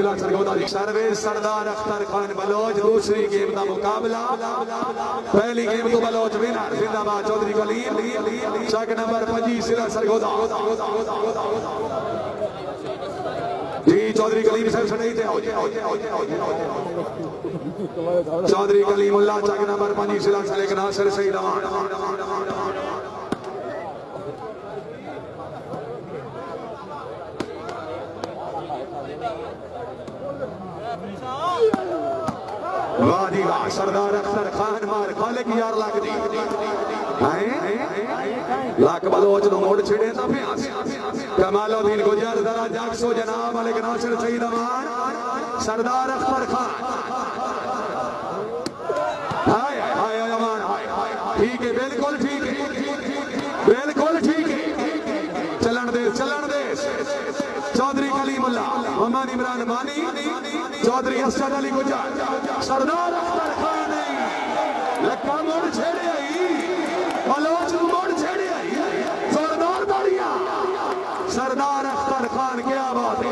जिला सरगोदा सर्वेश सरदार अख्तर खान बलोच दूसरी गेम का मुकाबला पहली गेम तो बलोच विनर जिंदाबाद चौधरी कलीम शक नंबर 25 जिला सरगोदा जी चौधरी कलीम साहब सही थे चौधरी कलीमुल्लाह शक नंबर 25 जिला सलेकना सर सही दवान वाह जी वाह सरदार अख्तर खान मार खाले की यार लाग दी लाख बलोच नो मोड़ छेड़े ता प्यास कमालुद्दीन गुजर जरा जागसो जनाब मलिक नासिर सईद अमान सरदार अख्तर खान हाय हाय अमान हाय ठीक है बिल्कुल ठीक है चलन दे चौधरी कलीमुल्लाह मोहम्मद इमरान मानी चौधरी असद अली गुजर सरदार अख्तर खान लक्का मोड़ छेड़े आई बलोच मोड़ छेड़े आई जोरदार तालियां सरदार अख्तर खान क्या बात है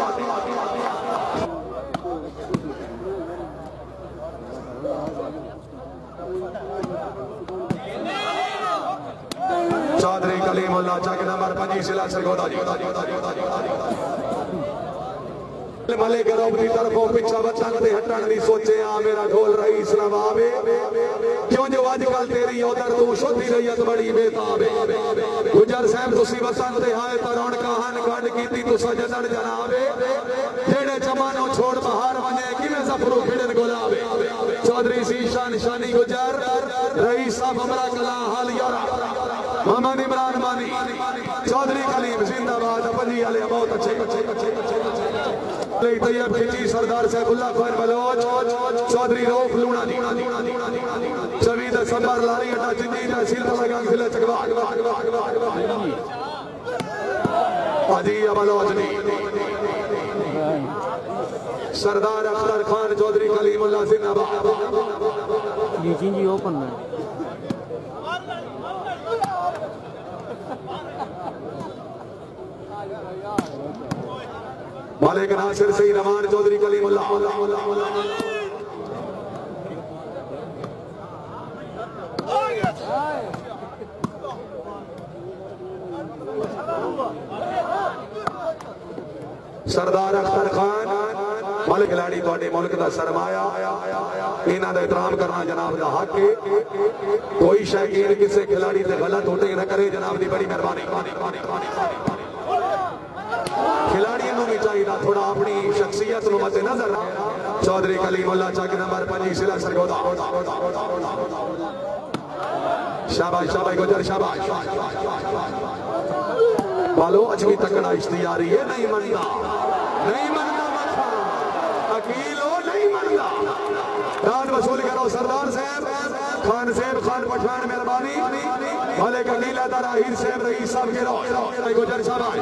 चौधरी कलीमुल्लाह चक नंबर 25 जिला सरगोदा जी मले गरोब की तरफों पिछा बचन ते हटण दी सोचे आ मेरा ढोल रईस नवाबे क्यों जो आजकल तेरी उधर तू शोधी रैयत बड़ी बेताबे गुजर साहब तुसी वतन ते हाय तरण कहान गंढ कीती तुसा जदड़ जनाबे जेड़े जमानो छोड़ बहार वने किवें सफरू खिड़न गुलाबे चौधरी शीशान शानी गुजर रईस साहब हमरा कला हाल यारा मोहम्मद इमरान मानी चौधरी कलीम जिंदाबाद पंजी वाले बहुत अच्छे तैयब खिची सरदार सैफुल्लाह खान बलोच चौधरी रऊफ लूणा जी शहीद संबर लारी अड्डा जिंदी तहसील तलागां जिला चकवा अजी बलोच ने सरदार अख्तर खान चौधरी कलीमुल्लाह जिंदाबाद ये जी ओपन में मालिक नासिर सईद अमान चौधरी कलीमुल्लाह सरदार अख्तर खान मालिक खिलाड़ी तुहाडे मुल्क दा सरमाया इन्हां दा एहतराम करना जनाब दा हक है कोई शौकीन किसी खिलाड़ी ते गलत होते न करे जनाब दी बड़ी मेहरबानी खिलाड़ियों को भी चाहिए थोड़ा अपनी शख्सियत को मद्दे नजर चौधरी कलीमुल्लाह चक नंबर 25 जिला सरगोदा शाबाश शाबाश गुजर शाबाश बालो अजमी तकड़ा इश्तियारी है नहीं मनता अकीलो नहीं मनता राज वसूल करो सरदार साहब खान पठान मेहरबानी भले कलीला दराहिर साहब रईस साहब के रो गुजर शाबाश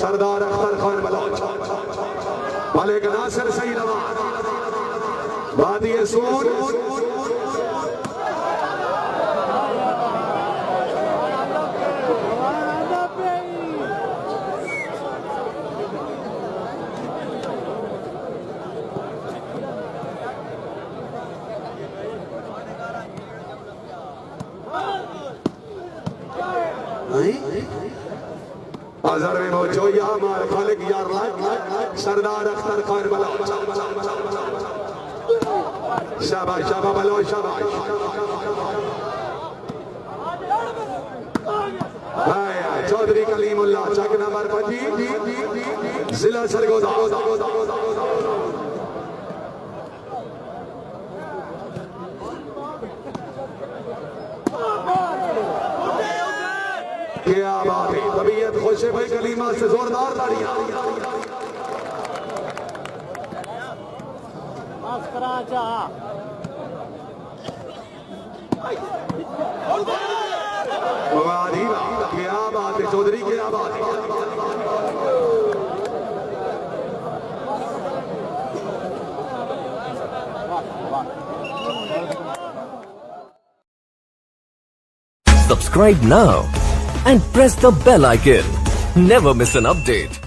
सरदार अख्तर खान बलोच मलिक नासिर सईद अमान वादी सूर बाजार में मौजो यहाँ मार खालिक यार सरदार अख्तर खान बलोच शाबाश शाबाश बलोच शाबाश चौधरी कलीमुल्लाह चक नंबर 25 जिला सरगोदा क्या बात है तबीयत खुश है भाई कलीमा से जोरदार तालियां क्या बात है चौधरी क्या बात है Subscribe now and press the bell icon. Never miss an update.